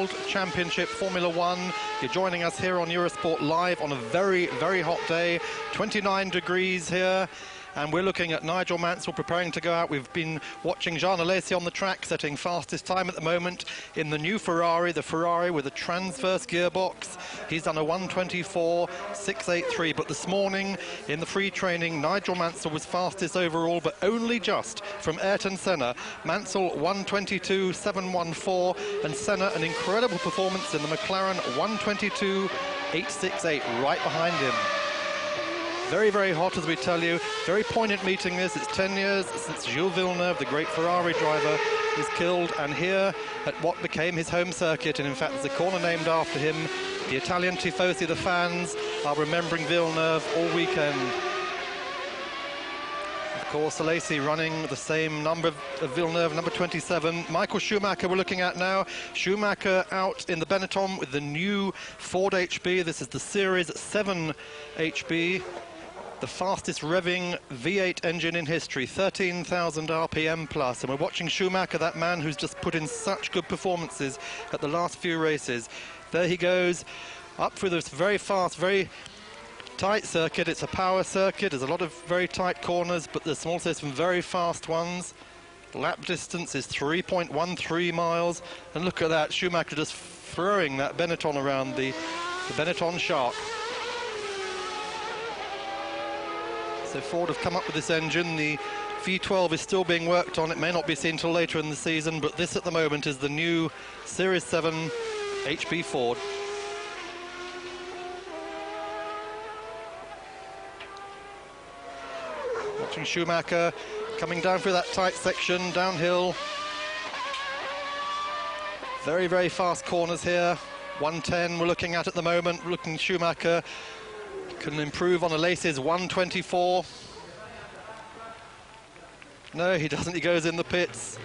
World Championship Formula One. You're joining us here on Eurosport Live on a very, very hot day. 29 degrees here. And we're looking at Nigel Mansell preparing to go out. We've been watching Jean Alesi on the track, setting fastest time at the moment in the new Ferrari, the Ferrari with a transverse gearbox. He's done a 1:24.683, but this morning in the free training, Nigel Mansell was fastest overall, but only just from Ayrton Senna. Mansell 1:22.714, and Senna an incredible performance in the McLaren 1:22.868, right behind him. Very, very hot, as we tell you. Very poignant meeting this. It's 10 years since Gilles Villeneuve, the great Ferrari driver, was killed. And here at what became his home circuit, and in fact there's a corner named after him, the Italian tifosi, the fans, are remembering Villeneuve all weekend. Of course, Alesi running the same number of Villeneuve, number 27. Michael Schumacher we're looking at now. Schumacher out in the Benetton with the new Ford HB. This is the Series 7 HB. The fastest revving V8 engine in history, 13,000 RPM plus. And we're watching Schumacher, that man who's just put in such good performances at the last few races. There he goes, up through this very fast, very tight circuit. It's a power circuit. There's a lot of very tight corners, but there's also some very fast ones. Lap distance is 3.13 miles. And look at that, Schumacher just throwing that Benetton around, the Benetton shark. So Ford have come up with this engine. The V12 is still being worked on. It may not be seen till later in the season, but this at the moment is the new Series 7 HB Ford. Watching Schumacher coming down through that tight section, downhill. Very, very fast corners here. 110 we're looking at the moment. Looking Schumacher can improve on Alesi's 1:24. No, he doesn't. He goes in the pits.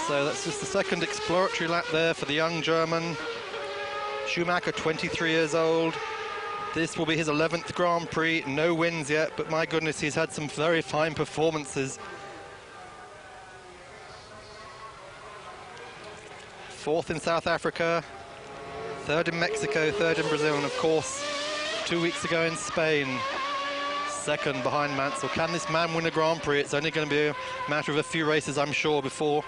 So that's just the second exploratory lap there for the young German. Schumacher, 23 years old. This will be his 11th Grand Prix. No wins yet, but my goodness, he's had some very fine performances. Fourth in South Africa. Third in Mexico, third in Brazil, and of course, 2 weeks ago in Spain, second behind Mansell. Can this man win a Grand Prix? It's only going to be a matter of a few races, I'm sure, before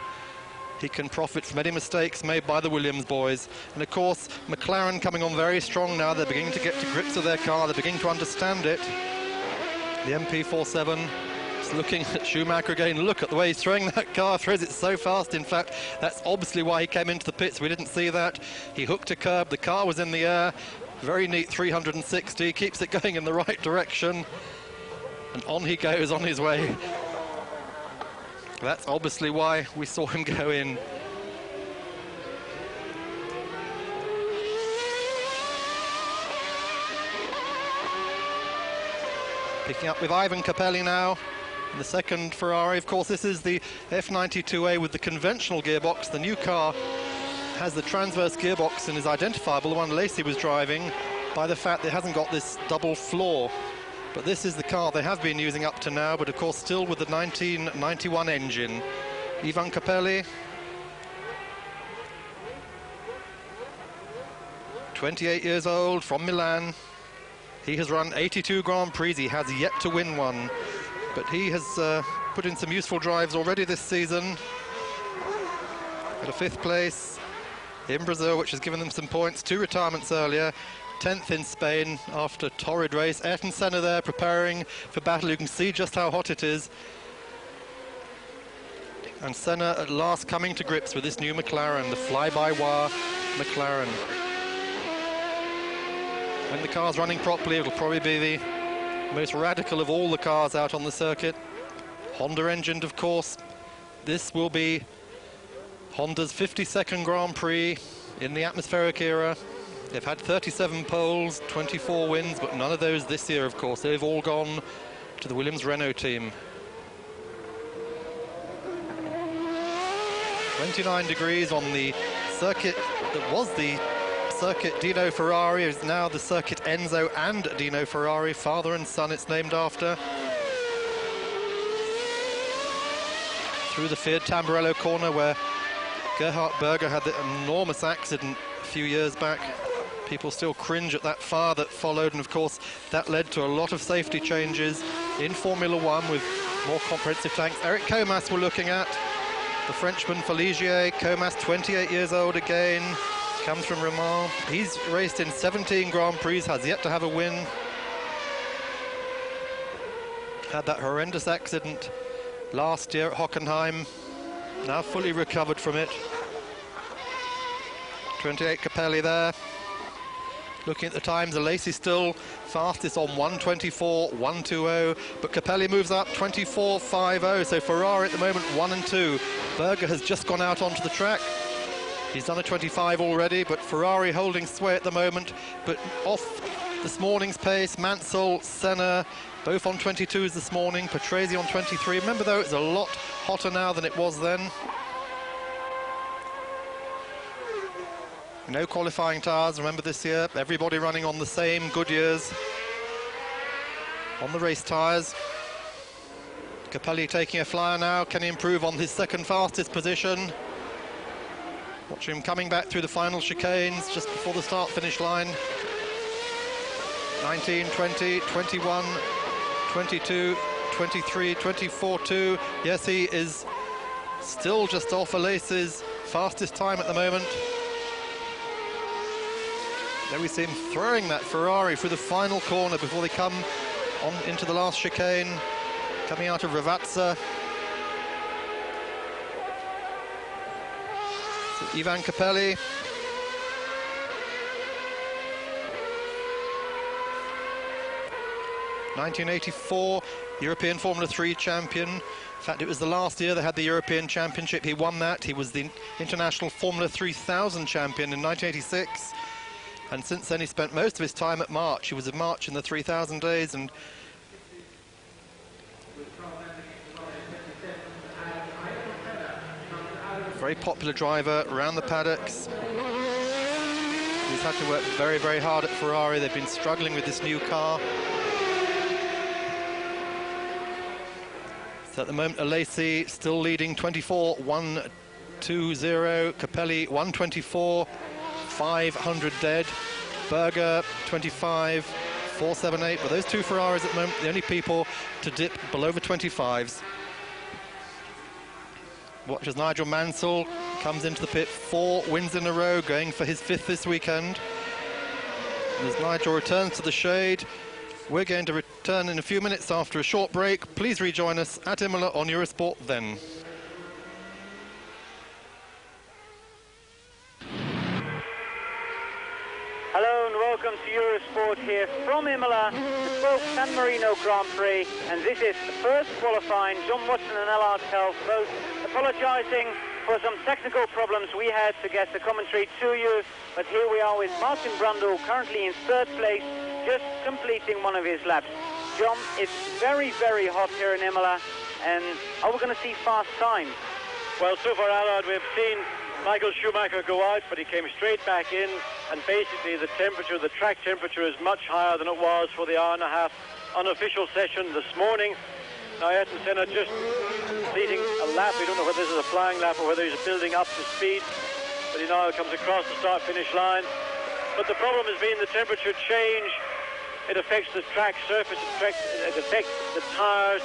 he can profit from any mistakes made by the Williams boys. And of course, McLaren coming on very strong now. They're beginning to get to grips with their car. They're beginning to understand it. The MP47. Looking at Schumacher again. Look at the way he's throwing that car, throws it so fast. In fact, that's obviously why he came into the pits. We didn't see that. He hooked a curb, the car was in the air. Very neat 360, keeps it going in the right direction. And on he goes, on his way. That's obviously why we saw him go in. Picking up with Ivan Capelli now. The second Ferrari. Of course, this is the F92A with the conventional gearbox. The new car has the transverse gearbox and is identifiable, the one Alesi was driving, by the fact that it hasn't got this double floor. But this is the car they have been using up to now, but of course still with the 1991 engine. Ivan Capelli, 28 years old, from Milan. He has run 82 Grand Prix. He has yet to win one. But he has put in some useful drives already this season. At a 5th place in Brazil, which has given them some points. 2 retirements earlier. 10th in Spain after a torrid race. Ayrton Senna there preparing for battle. You can see just how hot it is. And Senna at last coming to grips with this new McLaren, the fly-by-wire McLaren. When the car's running properly, it'll probably be the most radical of all the cars out on the circuit. Honda engined, of course. This will be Honda's 52nd Grand Prix in the atmospheric era. They've had 37 poles, 24 wins, but none of those this year, of course. They've all gone to the Williams-Renault team. 29 degrees on the circuit that was the circuit Dino Ferrari. Is now the circuit Enzo and Dino Ferrari, father and son it's named after. Through the Fiat Tamburello corner where Gerhard Berger had the enormous accident a few years back. People still cringe at that fire that followed, and of course that led to a lot of safety changes in Formula One with more comprehensive tanks. Eric Comas we're looking at, the Frenchman for Ligier. Comas, 28 years old again, comes from Le Mans. He's raced in 17 Grand Prix, has yet to have a win. Had that horrendous accident last year at Hockenheim, now fully recovered from it. 28 Capelli there. Looking at the times, Alesi still fastest on 1:24.120, but Capelli moves up 24.50, so Ferrari at the moment 1 and 2. Berger has just gone out onto the track. He's done a 25 already, but Ferrari holding sway at the moment, but off this morning's pace. Mansell, Senna, both on 22s this morning, Patrese on 23. Remember though, it's a lot hotter now than it was then. No qualifying tyres, remember this year, everybody running on the same Goodyears on the race tyres. Capelli taking a flyer now, can he improve on his second fastest position? Watch him coming back through the final chicanes just before the start-finish line. 19, 20, 21, 22, 23, 24.2. Yes, he is still just off Alesi's fastest time at the moment. There we see him throwing that Ferrari through the final corner before they come on into the last chicane, coming out of Ravazza. So Ivan Capelli. '84 European Formula 3 champion. In fact, it was the last year they had the European Championship. He won that. He was the International Formula 3000 champion in 1986. And since then, he spent most of his time at March. He was at March in the 3000 days, and very popular driver around the paddocks. He's had to work very, very hard at Ferrari. They've been struggling with this new car. So at the moment, Alesi still leading 24.120. Capelli 1:24.500 dead. Berger 25.478. But those two Ferraris at the moment, the only people to dip below the 25s. Watch as Nigel Mansell comes into the pit, 4 wins in a row, going for his 5th this weekend. And as Nigel returns to the shade, we're going to return in a few minutes after a short break. Please rejoin us at Imola on Eurosport then. Hello and welcome to Eurosport here from Imola, the 12th San Marino Grand Prix, and this is the first qualifying. John Watson and Allard Health both apologising for some technical problems we had to get the commentary to you, but here we are with Martin Brundle, currently in 3rd place, just completing one of his laps. John, it's very, very hot here in Imola, and are we going to see fast times? Well, so far, Allard, we've seen Michael Schumacher go out, but he came straight back in, and basically the temperature, the track temperature, is much higher than it was for the hour-and-a-half unofficial session this morning. Now, Ayrton Senna just completing a lap. We don't know whether this is a flying lap or whether he's building up to speed, but he now comes across the start-finish line. But the problem has been the temperature change. It affects the track surface, it affects the tyres.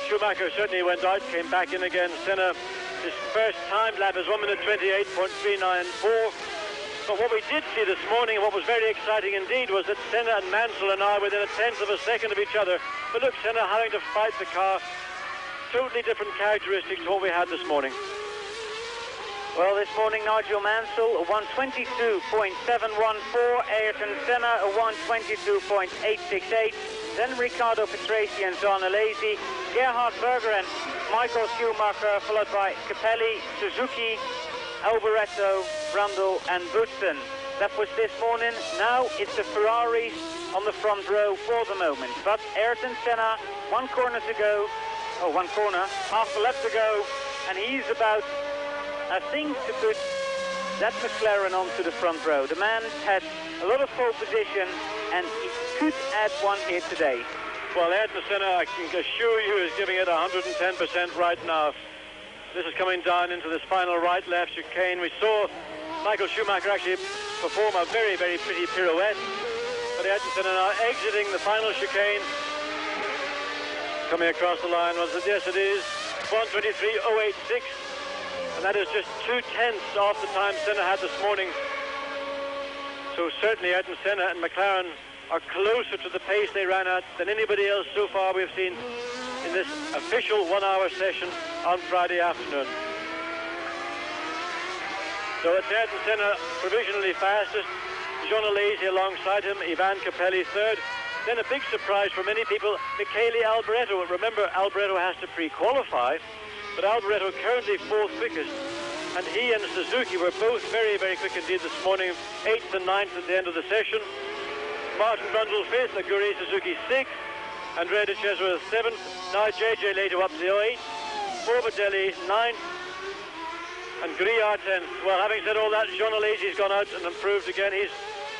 Schumacher certainly went out, came back in again. Senna, his first time lap is 1:28.394. But what we did see this morning, and what was very exciting indeed, was that Senna and Mansell are now within a tenth of a second of each other. But look, Senna having to fight the car. Totally different characteristics to what we had this morning. Well, this morning, Nigel Mansell, a 1:22.714. Ayrton Senna, a 1:22.868. Then Riccardo Patrese and Jean Alesi. Gerhard Berger and Michael Schumacher, followed by Capelli, Suzuki, Alboreto, Brundle and Buxton. That was this morning. Now it's the Ferraris on the front row for the moment. But Ayrton Senna, one corner, half a lap to go, and he's about, I think, to put that McLaren onto the front row. The man had a lot of pole position, and he could add one here today. Well, Ayrton Senna, I can assure you, is giving it 110% right now. This is coming down into this final right-left chicane. We saw Michael Schumacher actually perform a very, very pretty pirouette. But Ayrton Senna now exiting the final chicane. Coming across the line was it? Yes, it is 1:23.086, and that is just 2/10 off the time Senna had this morning. So certainly Ayrton Senna and McLaren are closer to the pace they ran at than anybody else so far we've seen in this official 1-hour session on Friday afternoon. So it's Ayrton Senna provisionally fastest, Jean Alesi alongside him, Ivan Capelli third. Then a big surprise for many people, Michele Alboreto. Remember, Alboreto has to pre-qualify, but Alboreto currently fourth quickest. And he and Suzuki were both very, very quick indeed this morning, 8th and 9th at the end of the session. Martin Brundle 5th, Aguri Suzuki 6th, Andrea De Cesare 7th, now JJ Leto up to the 08th, Morbidelli 9th, and Grillard 10th. Well, having said all that, Jean Alesi's gone out and improved again. He's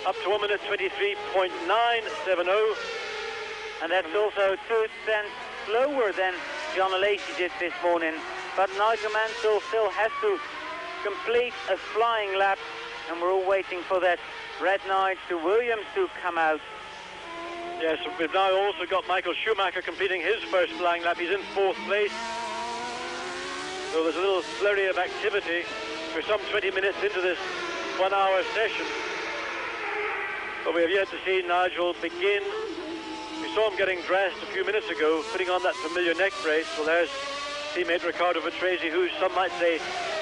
up to 1 minute 23.970. And that's also 2 cents slower than Jean Alesi did this morning. But Nigel Mansell still has to complete a flying lap, and we're all waiting for that red knight to Williams to come out. Yes, we've now also got Michael Schumacher completing his first flying lap. He's in fourth place. So there's a little flurry of activity. We're some 20 minutes into this 1-hour session, but we have yet to see Nigel begin. We saw him getting dressed a few minutes ago, putting on that familiar neck brace. Well, there's teammate Riccardo Patrese, who some might say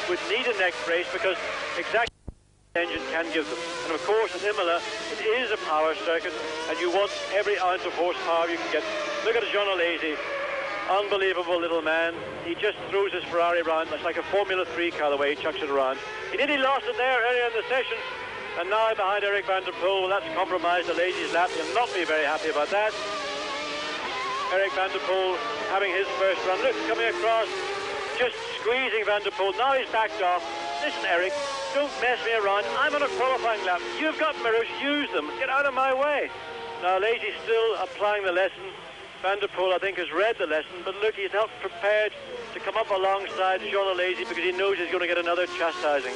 would need a neck brace because exactly the engine can give them. And of course at Imola it is a power circuit, and you want every ounce of horsepower you can get. Look at Jean Alesi, unbelievable little man. He just throws his Ferrari around. It's like a Formula 3 car the way he chucks it around. He nearly lost it there earlier in the session, and now behind Eric van der Poel. Well, that's compromised Alesi's lap. He'll not be very happy about that. Eric van der Poel having his first run. Look, coming across, just squeezing van der Poel. Now he's backed off. Listen, Eric, don't mess me around. I'm on a qualifying lap. You've got mirrors, use them. Get out of my way. Now Alesi's still applying the lesson. Van der Poel, I think, has read the lesson, but look, he's not prepared to come up alongside Jean Alesi because he knows he's going to get another chastising.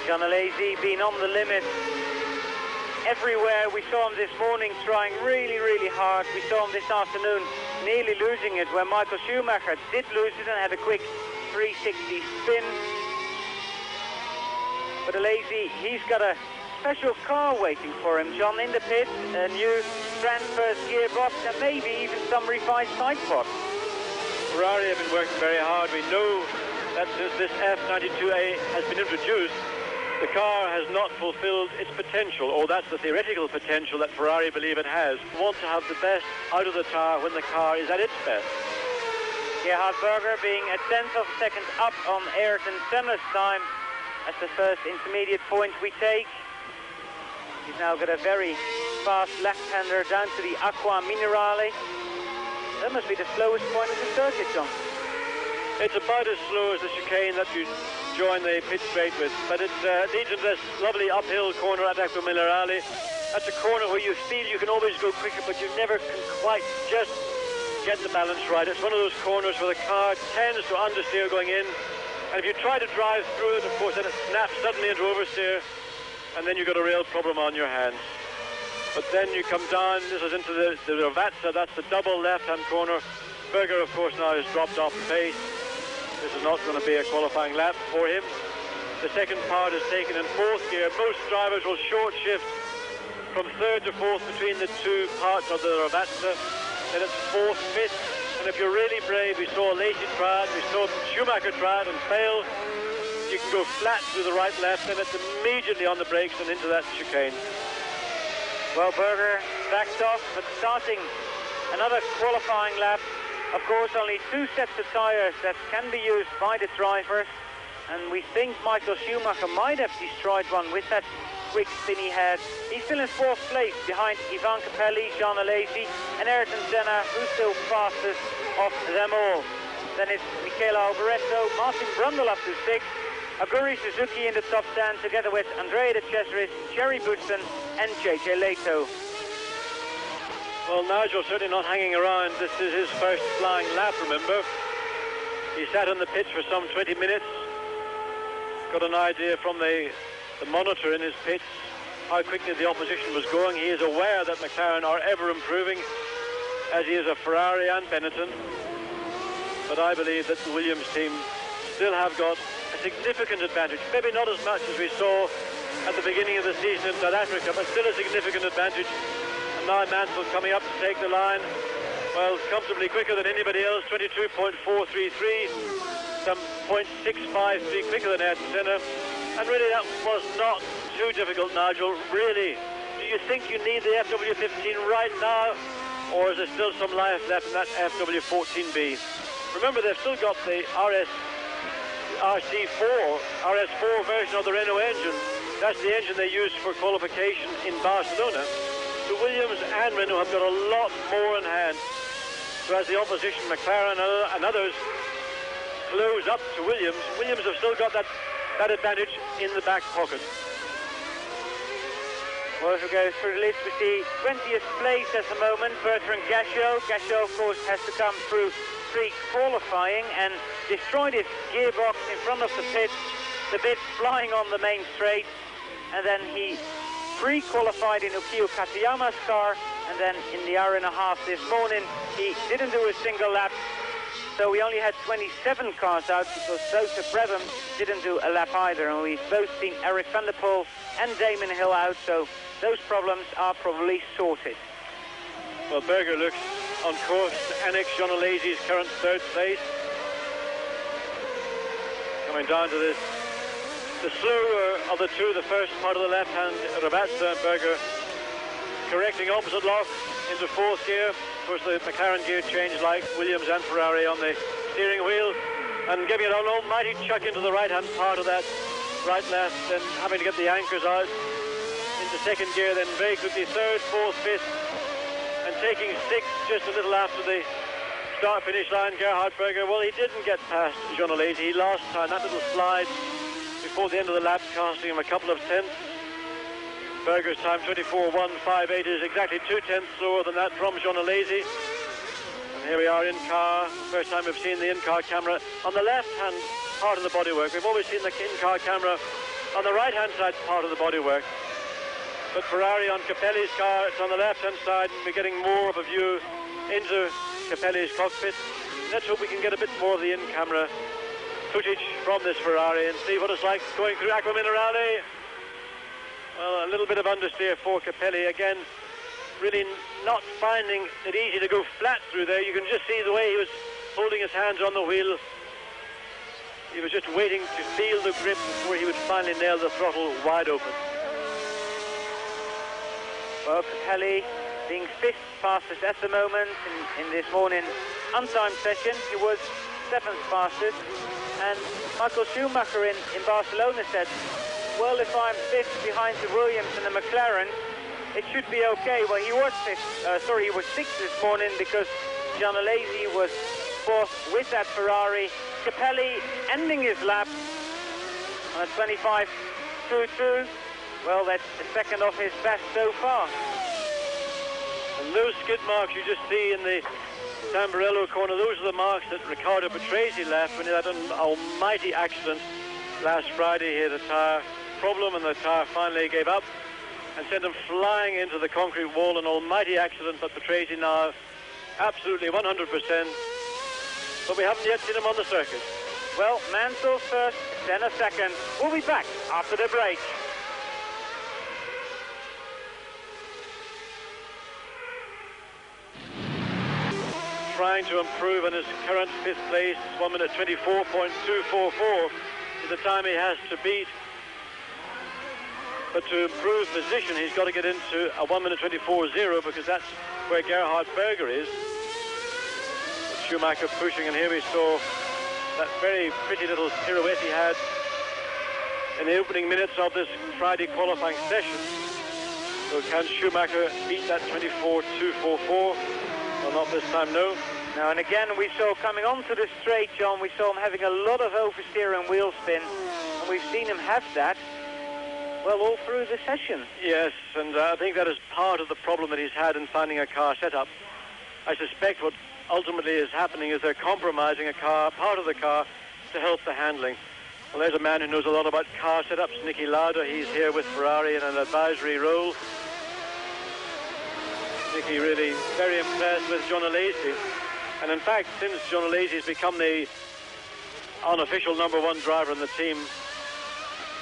Jean Alesi being on the limit everywhere. We saw him this morning trying really, really hard. We saw him this afternoon nearly losing it, where Michael Schumacher did lose it and had a quick 360 spin. But Alesi, he's got a special car waiting for him, John, in the pit, a new transverse gearbox and maybe even some revised side pods. Ferrari have been working very hard. We know that since this F92A has been introduced, the car has not fulfilled its potential, or that's the theoretical potential that Ferrari believe it has. We want to have the best out of the car when the car is at its best. Gerhard Berger being a tenth of a second up on Ayrton Senna's time. That's the first intermediate point we take. He's now got a very fast left-hander down to the Acqua Minerale. That must be the slowest point of the circuit, John. It's about as slow as the chicane that you join the pit straight with, but it leads into this lovely uphill corner at Acqua Minerale. That's a corner where you feel you can always go quicker, but you never can quite just get the balance right. It's one of those corners where the car tends to understeer going in, and if you try to drive through it, of course, then it snaps suddenly into oversteer, and then you've got a real problem on your hands. But then you come down, this is into the Ravazza, that's the double left-hand corner. Berger, of course, now has dropped off the pace. This is not going to be a qualifying lap for him. The second part is taken in fourth gear. Most drivers will short shift from third to fourth between the two parts of the Ravazza. Then it's fourth, fifth, and if you're really brave, we saw Alesi try it, we saw Schumacher try it and fail. You can go flat through the right, left, and it's immediately on the brakes and into that chicane. Well, Berger backed off, but starting another qualifying lap. Of course, only 2 sets of tyres that can be used by the drivers, and we think Michael Schumacher might have destroyed one with that quick spin he had. He's still in fourth place behind Ivan Capelli, Jean Alesi, and Ayrton Senna, who's still fastest of them all. Then it's Michele Alboreto, Martin Brundle up to 6th, Aguri Suzuki in the top 10, together with Andrea De Cesare, Jerry Boutsen, and JJ Leto. Well, Nigel certainly not hanging around. This is his first flying lap, remember. He sat on the pitch for some 20 minutes, got an idea from the monitor in his pitch how quickly the opposition was going. He is aware that McLaren are ever improving, as he is a Ferrari and Benetton. But I believe that the Williams team still have got a significant advantage. Maybe not as much as we saw at the beginning of the season in South Africa, but still a significant advantage. And now Mansell coming up to take the line. Well, comfortably quicker than anybody else, 22.433, some 0.653 quicker than Ayrton Senna. And really that was not too difficult, Nigel. Really, do you think you need the FW15 right now, or is there still some life left in that FW14B? Remember, they've still got the RS4 version of the Renault engine. That's the engine they used for qualification in Barcelona. So Williams and Renault have got a lot more in hand. So as the opposition, McLaren and others, close up to Williams, Williams have still got that advantage in the back pocket. Well, as we go through the list, we see 20th place at the moment, Bertrand Gachot. Gachot, of course, has to come through pre-qualifying and destroyed his gearbox in front of the pit, the bit flying on the main straight, and then he pre-qualified in Ukio Katayama's car, and then in the hour and a half this morning, he didn't do a single lap. So we only had 27 cars out because Joseph Brabham didn't do a lap either. And we've both seen Eric van der Poel and Damon Hill out, so those problems are probably sorted. Well, Berger looks on course to annex Jean Alesi's current third place. Coming down to this, the slower of the two, the first part of the left-hand Rabatza, Berger correcting opposite lock into fourth gear. Of course, the McLaren gear changed like Williams and Ferrari on the steering wheel, and giving it an almighty chuck into the right-hand part of that right-left, and having to get the anchors out into second gear, then very quickly third, fourth, fifth, and taking sixth just a little after the start-finish line, Gerhard Berger. Well, he didn't get past Jean Alesi. He lost time, that little slide before the end of the lap, costing him a couple of tenths. Berger's time, 24.158, is exactly 2 tenths slower than that from Jean Alesi. And here we are in car. First time we've seen the in-car camera on the left-hand part of the bodywork. We've always seen the in-car camera on the right-hand side part of the bodywork. But Ferrari on Capelli's car, it's on the left-hand side, and we're getting more of a view into Capelli's cockpit. Let's hope we can get a bit more of the in-camera footage from this Ferrari and see what it's like going through Acqua Minerale. Well, a little bit of understeer for Capelli again, really not finding it easy to go flat through there. You can just see the way he was holding his hands on the wheel. He was just waiting to feel the grip before he would finally nail the throttle wide open. Well, Capelli being fifth fastest at the moment in this morning's untimed session. He was seventh fastest, and Michael Schumacher in Barcelona said, well, if I'm fifth behind the Williams and the McLaren, it should be okay. Well, he was sixth this morning because Jean Alesi was fourth with that Ferrari. Capelli ending his lap on a 25.22. Well, that's the second of his best so far. And those skid marks you just see in the Tamburello corner, those are the marks that Riccardo Patrese left when he had an almighty accident last Friday. He had a tyre problem and the tyre finally gave up and sent him flying into the concrete wall. An almighty accident, but Patrese now absolutely 100%. But we haven't yet seen him on the circuit. Well, Mansell first, Senna second. We'll be back after the break. Trying to improve on his current fifth place, 1 minute 24.244 is the time he has to beat. But to improve position, he's got to get into a 1 minute 24.0 because that's where Gerhard Berger is. But Schumacher pushing, and here we saw that very pretty little pirouette he had in the opening minutes of this Friday qualifying session. So can Schumacher beat that 24.244? Well, not this time, no. Now, and again, we saw coming onto the straight, John, we saw him having a lot of oversteer and wheel spin, and we've seen him have that, well, all through the session. Yes, and I think that is part of the problem that he's had in finding a car setup. I suspect what ultimately is happening is they're compromising a car, part of the car, to help the handling. Well, there's a man who knows a lot about car setups, Niki Lauda. He's here with Ferrari in an advisory role. Niki really very impressed with Jean Alesi. And in fact, since Jean Alesi has become the unofficial #1 driver in the team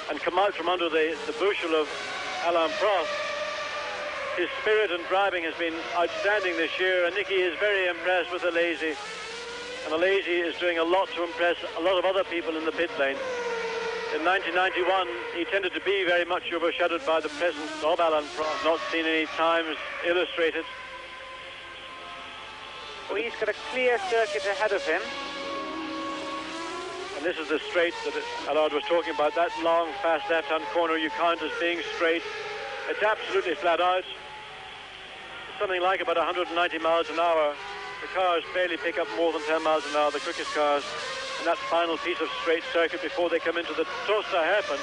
and come out from under the bushel of Alain Prost, his spirit and driving has been outstanding this year, and Niki is very impressed with Alesi. And Alesi is doing a lot to impress a lot of other people in the pit lane. In 1991, he tended to be very much overshadowed by the presence of Alain Prost, not seen any times illustrated. Well, he's got a clear circuit ahead of him. And this is the straight that Allard was talking about. That long, fast left-hand corner you count as being straight. It's absolutely flat out. It's something like about 190 miles an hour. The cars barely pick up more than 10 miles an hour, the quickest cars. And that final piece of straight circuit before they come into the Tossa hairpin.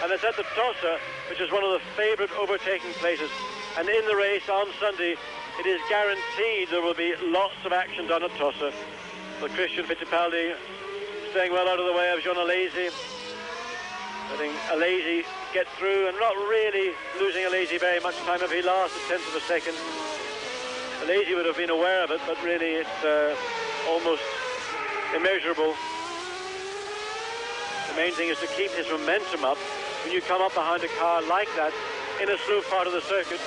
And it's at the Tossa, which is one of the favourite overtaking places. And in the race on Sunday, it is guaranteed there will be lots of action done at Tossa. So Christian Fittipaldi staying well out of the way of Jean Alesi. Letting Alesi get through and not really losing Alesi very much time if he lost a tenth of a second. Alesi would have been aware of it, but really it's almost immeasurable. The main thing is to keep his momentum up when you come up behind a car like that in a slow part of the circuit.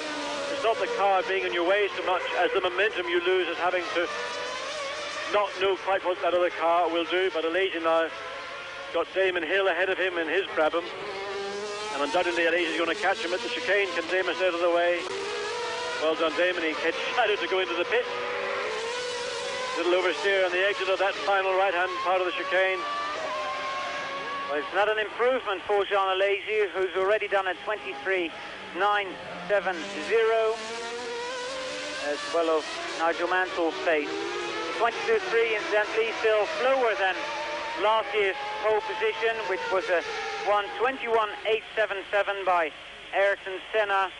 It's not the car being in your way so much as the momentum you lose as having to not know quite what that other car will do. But Alesi now got Damon Hill ahead of him in his Brabham, and undoubtedly Alesi is going to catch him at the chicane. Can Damon stay out of the way? Well done, Damon. He decided to go into the pit. Little oversteer on the exit of that final right-hand part of the chicane. Well, it's not an improvement for Jean Alesi, who's already done a 23.970, as well as Nigel Mansell's pace. 22.3 incidentally, still slower than last year's pole position, which was a 1:21.877 by Ayrton Senna.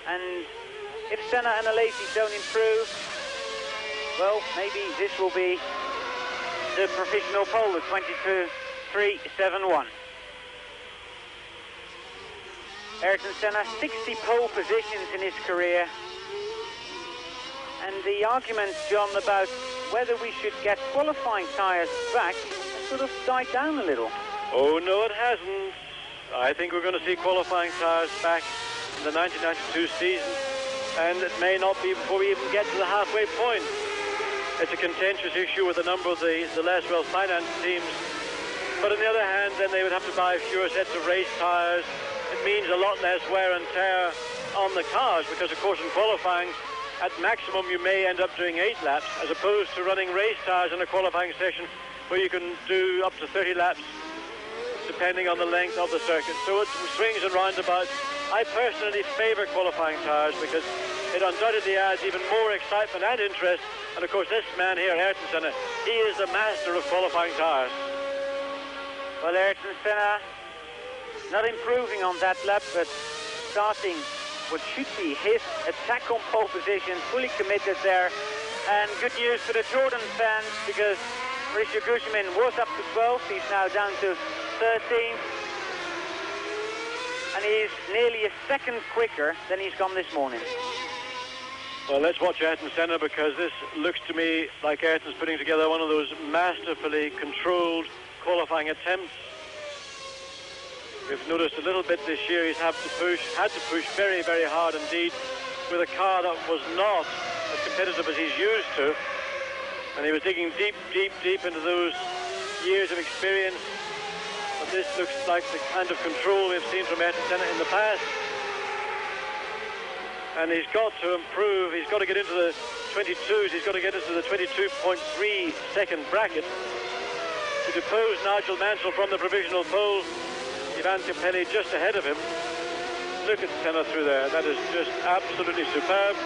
And if Senna and Alesi don't improve, well, maybe this will be the provisional pole, the 22.371. Ayrton Senna, 60 pole positions in his career. And the argument, John, about whether we should get qualifying tyres back has sort of died down a little. Oh, no, it hasn't. I think we're going to see qualifying tyres back in the 1992 season, and it may not be before we even get to the halfway point. It's a contentious issue with a number of the less well-financed teams. But on the other hand, then they would have to buy fewer sets of race tyres. It means a lot less wear and tear on the cars, because, of course, in qualifying, at maximum you may end up doing 8 laps, as opposed to running race tyres in a qualifying session where you can do up to 30 laps, depending on the length of the circuit. So it swings and roundabouts. I personally favour qualifying tyres because it undoubtedly adds even more excitement and interest. And of course, this man here, Ayrton Senna, he is the master of qualifying tyres. Well, Ayrton Senna not improving on that lap, but starting what should be his attack on pole position, fully committed there. And good news for the Jordan fans, because Mauricio Guzman was up to 12th, he's now down to 13th. And he's nearly a second quicker than he's gone this morning. Well, let's watch Ayrton Senna, because this looks to me like Ayrton's putting together one of those masterfully controlled qualifying attempts. We've noticed a little bit this year he's had to push very, very hard indeed with a car that was not as competitive as he's used to. And he was digging deep, deep, deep into those years of experience. But this looks like the kind of control we've seen from Ayrton Senna in the past. And he's got to improve. He's got to get into the 22s. He's got to get into the 22.3 second bracket to depose Nigel Mansell from the provisional pole. Ivan Capelli just ahead of him. Look at Senna through there. That is just absolutely superb.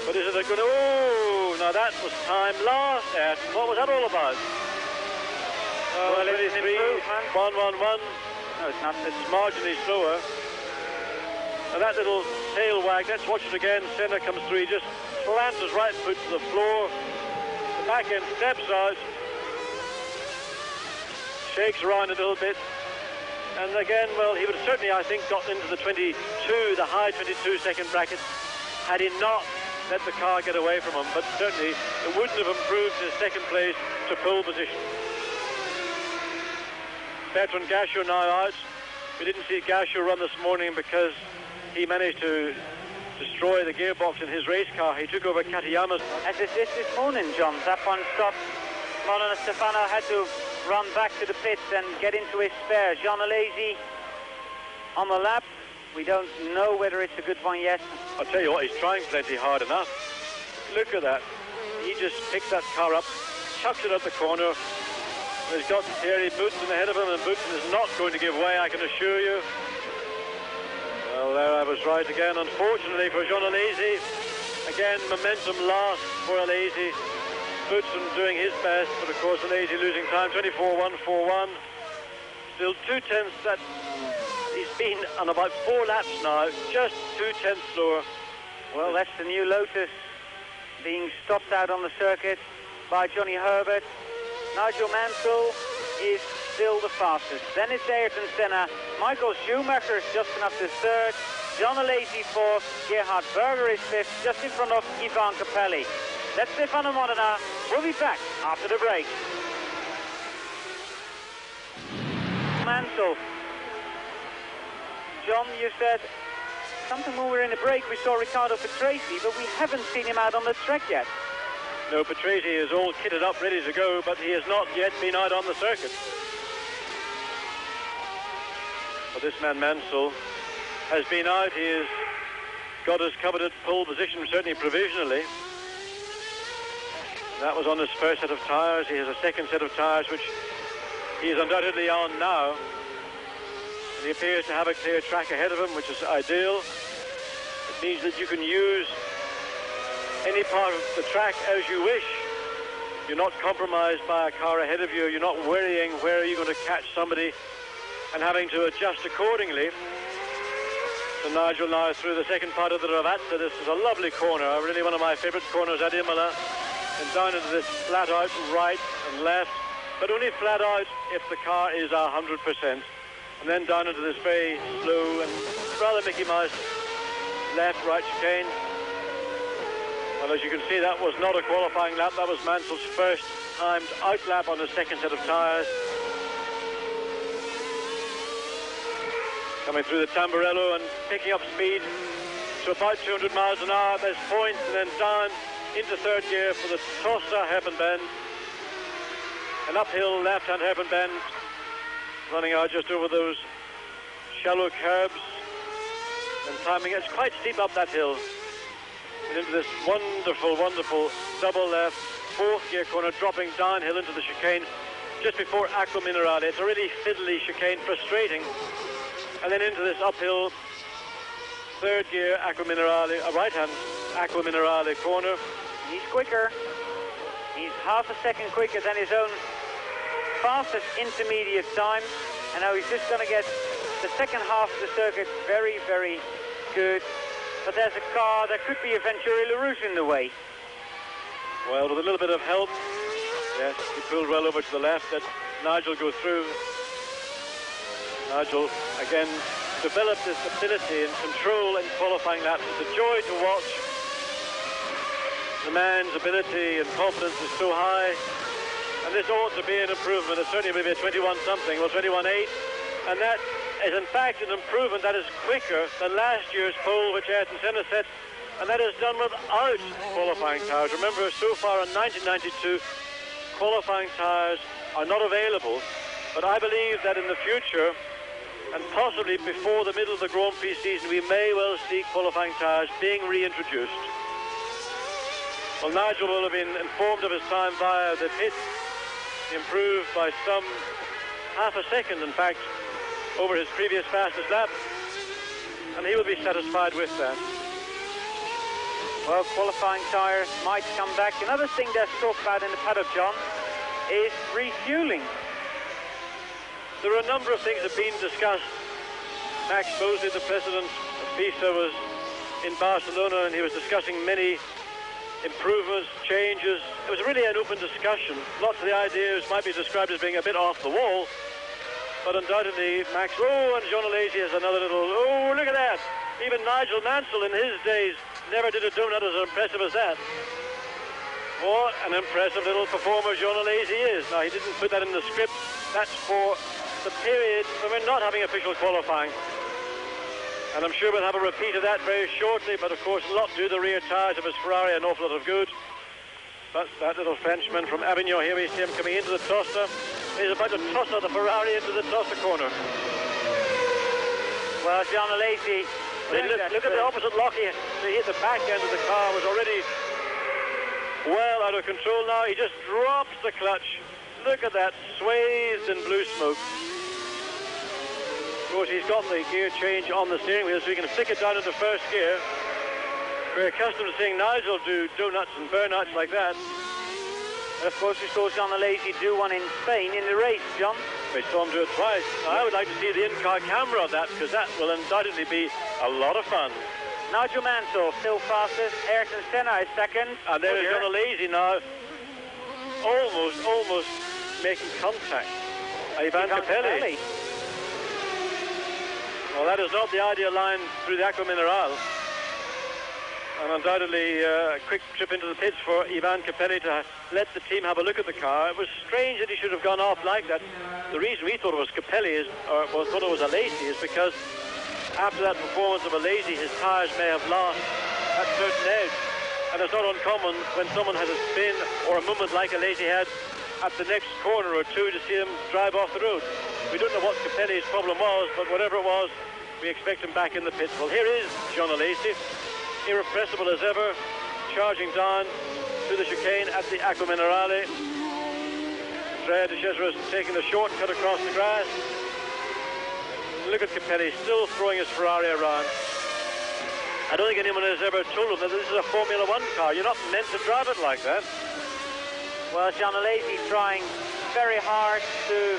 But is it a good... Oh, now that was time last, Ayrton. What was that all about? Well, it's an improvement. 1-1-1. No, it's not. It's marginally slower. And that little tail wag, let's watch it again. Senna comes through. He just slams his right foot to the floor. The back end steps out, shakes around a little bit, and again, well, he would have certainly, I think, gotten into the 22, the high 22 second bracket, had he not let the car get away from him, but certainly it wouldn't have improved his second place to pole position. Bertrand Gachot now out. We didn't see Gachot run this morning because he managed to destroy the gearbox in his race car. He took over Katayama's. As it is this morning, John, that one stopped. Molina Stefano had to run back to the pits and get into his spare. Jean Alesi on the lap. We don't know whether it's a good one yet. I'll tell you what, he's trying plenty hard enough. Look at that. He just picks that car up, chucks it up the corner. He's got Thierry Boutsen ahead of him, and Boutsen is not going to give way, I can assure you. Well, there I was right again, unfortunately for Jean Alesi. Again, momentum lost for Alesi. Boutsen doing his best, but of course Alesi losing time, 24.141. Still 2/10 that he's been on about 4 laps now, just 2/10 slower. Well, that's the new Lotus being stopped out on the circuit by Johnny Herbert. Nigel Mansell is still the fastest. Then it's Ayrton Senna. Michael Schumacher is just enough to third. Jean Alesi fourth. Gerhard Berger is fifth, just in front of Ivan Capelli. That's Stefano Modena. We'll be back after the break. Mansell. John, you said something when we were in the break. We saw Riccardo Patrese, but we haven't seen him out on the track yet. No, Patrese is all kitted up, ready to go, but he has not yet been out on the circuit. But this man Mansell has been out. He has got his coveted pole position, certainly provisionally. That was on his first set of tyres. He has a second set of tyres, which he is undoubtedly on now. And he appears to have a clear track ahead of him, which is ideal. It means that you can use any part of the track as you wish. You're not compromised by a car ahead of you. You're not worrying where are you going to catch somebody and having to adjust accordingly. So Nigel now through the second part of the Ravazza. This is a lovely corner, really one of my favourite corners at Imola. And down into this flat out right and left, but only flat out if the car is 100%. And then down into this very slow and rather Mickey Mouse left-right chicane. Well, as you can see, that was not a qualifying lap. That was Mansell's first timed out lap on his second set of tyres. Coming through the Tamburello and picking up speed to about 200 miles an hour at this point, and then down into third gear for the Tossa hairpin bend. An uphill left-hand hairpin bend, running out just over those shallow curbs and timing. It's quite steep up that hill. And into this wonderful, wonderful double left, fourth gear corner, dropping downhill into the chicane just before Acqua Minerale. It's a really fiddly chicane, frustrating. And then into this uphill third gear Acqua Minerale, a right-hand Acqua Minerale corner. He's quicker. He's half a second quicker than his own fastest intermediate time. And now he's just going to get the second half of the circuit very, very good. But there's a car, there could be a Venturi LaRouche in the way. Well, with a little bit of help, yes, he pulled well over to the left, let Nigel go through. Nigel, again, developed this ability and control in qualifying laps. It's a joy to watch. The man's ability and confidence is so high, and this ought to be an improvement. It certainly will be a 21-something, well, 21.8, and that is in fact an improvement that is quicker than last year's pole, which Ayrton Senna set, and that is done without qualifying tyres. Remember, so far in 1992, qualifying tyres are not available, but I believe that in the future, and possibly before the middle of the Grand Prix season, we may well see qualifying tyres being reintroduced. Well, Nigel will have been informed of his time via the pits, improved by some half a second, in fact, over his previous fastest lap, and he will be satisfied with that. Well, qualifying tyres might come back. Another thing that's talked about in the paddock, John, is refueling. There are a number of things that have been discussed. Max Mosley, the president of FISA, was in Barcelona, and he was discussing many improvements, changes. It was really an open discussion. Lots of the ideas might be described as being a bit off the wall, but undoubtedly Max, and Jean Alesi has another little, look at that. Even Nigel Mansell in his days never did a donut as impressive as that. What an impressive little performer Jean Alesi is. Now, he didn't put that in the script. That's for the period when we're not having official qualifying. And I'm sure we'll have a repeat of that very shortly, but of course a lot to the rear tyres of his Ferrari, an awful lot of good. But that little Frenchman from Avignon, here we see him coming into the Tossa. He's about to toss the Ferrari into the Tossa corner. Well, Jean Alesi... Look at the opposite lock here. The back end of the car was already well out of control now. He just drops the clutch. Look at that, swathed in blue smoke. Of course, he's got the gear change on the steering wheel, so he can flick it down into first gear. We're accustomed to seeing Nigel do donuts and burnouts like that. And of course, we saw Jean Alesi do one in Spain in the race, John. We saw him do it twice. Now, I would like to see the in-car camera of that, because that will undoubtedly be a lot of fun. Nigel Mansell still fastest. Ayrton Senna is second. And there is Jean Alesi now, almost making contact. Ivan Capelli. Well, that is not the ideal line through the Aqua Minerale. And undoubtedly a quick trip into the pits for Ivan Capelli to let the team have a look at the car. It was strange that he should have gone off like that. The reason we thought it was Capelli thought it was Alesi is because after that performance of Alesi, his tyres may have lost that certain edge. And it's not uncommon when someone has a spin or a moment like Alesi had at the next corner or two to see him drive off the road. We don't know what Capelli's problem was, but whatever it was, we expect him back in the pits. Well, here is Jean Alesi, irrepressible as ever, charging down to the chicane at the Aqua Minerale. Andrea de Cesaris taking the shortcut across the grass. Look at Capelli still throwing his Ferrari around. I don't think anyone has ever told him that this is a Formula One car. You're not meant to drive it like that. Well, Jean Alesi trying very hard to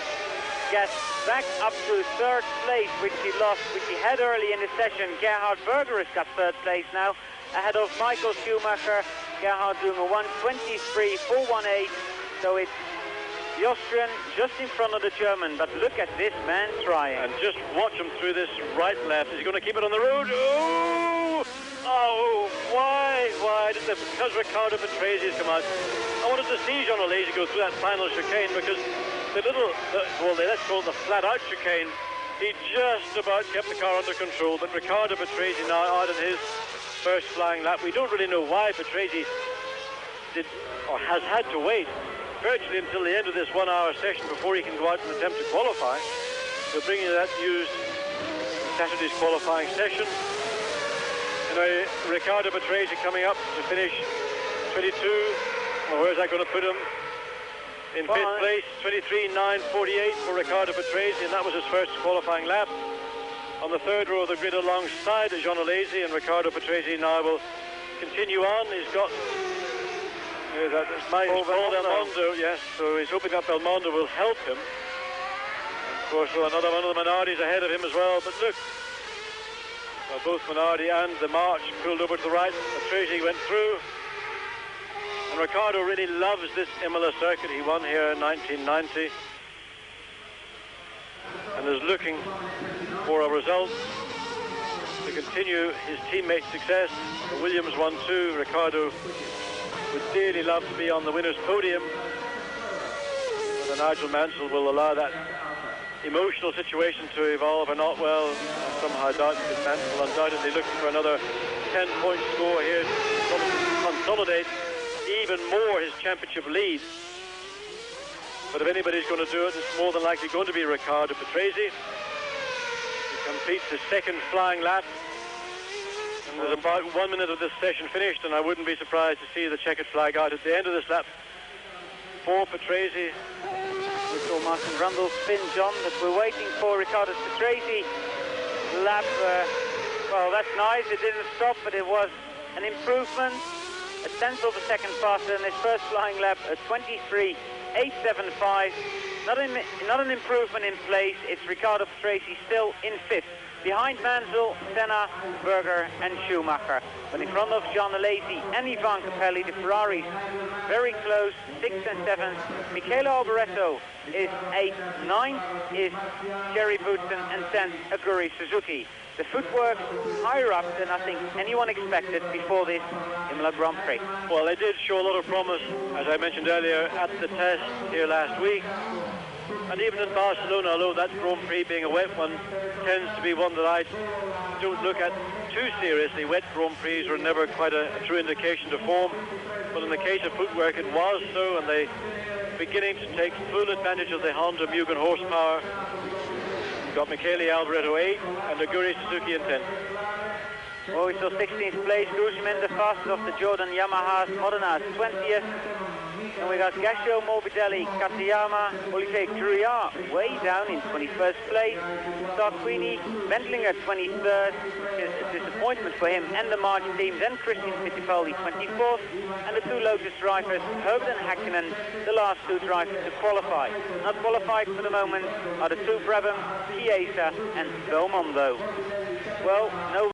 get back up to third place, which he lost, which he had early in the session. Gerhard Berger has got third place now, ahead of Michael Schumacher. Gerhard doing a 1:23.418, so it's the Austrian just in front of the German. But look at this man trying. And just watch him through this right left. Is he going to keep it on the road? Why did the, because Riccardo Patrese has come out. I wanted to see Jean Alesi go through that final chicane, because let's call it the flat-out chicane, he just about kept the car under control, but Riccardo Patrese now out in his first flying lap. We don't really know why Patrese did or has had to wait virtually until the end of this 1 hour session before he can go out and attempt to qualify. So bringing that news Saturday's qualifying session. Anyway, Riccardo Patrese coming up to finish 22. Well, where's that going to put him? In fifth place, 23.948 for Riccardo Patrese, and that was his first qualifying lap. On the third row of the grid alongside Jean Alesi, and Riccardo Patrese now will continue on. He's got Belmondo, yes, so he's hoping that Belmondo will help him. Of course, another one of the Minardis ahead of him as well, but look, both Minardi and the March pulled over to the right. Patrese went through. And Riccardo really loves this Imola circuit. He won here in 1990 and is looking for a result to continue his teammate's success. The Williams won too. Riccardo would dearly love to be on the winner's podium. Whether Nigel Mansell will allow that emotional situation to evolve or not, well, I somehow doubt, because Mansell undoubtedly looking for another 10-point score here to consolidate even more his championship lead. But if anybody's going to do it, it's more than likely going to be Riccardo Patrese. He completes his second flying lap. And there's about 1 minute of this session finished, and I wouldn't be surprised to see the checkered flag out at the end of this lap for Patrese. We saw Martin Brundle spin, John, but we're waiting for Riccardo Patrese lap. Well, that's nice. It didn't stop, but it was an improvement. A tenth of a second faster than his first flying lap, a 23.875. Not an improvement in place. It's Riccardo Patrese still in fifth. Behind Mansell, Senna, Berger and Schumacher. But in front of Jean Alesi and Ivan Capelli, the Ferraris very close, 6th and 7th. Michele Alboreto is 8th, 9th is Thierry Boutsen, and 10th Aguri Suzuki. The footwork higher up than I think anyone expected before this Imola Grand Prix. Well, they did show a lot of promise, as I mentioned earlier, at the test here last week. And even in Barcelona, although that Grand Prix being a wet one tends to be one that I don't look at too seriously. Wet Grand Prix are never quite a true indication to form. But in the case of footwork, it was so, and they beginning to take full advantage of the Honda Mugen horsepower. Got Michele Alboreto 8 and Aguri Suzuki in 10th. Well, we saw 16th place, Guzman, the fastest of the Jordan Yamahas, Modena's 20th. And we got Gasho Morbidelli, Katayama, Olivier Drouillard way down in 21st place. Sarquini, Wendlinger 23rd. It's a disappointment for him and the March team. Then Christian Fittipaldi 24th. And the two Lotus drivers, Herbert and Häkkinen, the last two drivers to qualify. Not qualified for the moment are the two Brabham, Chiesa and Belmondo. Well, no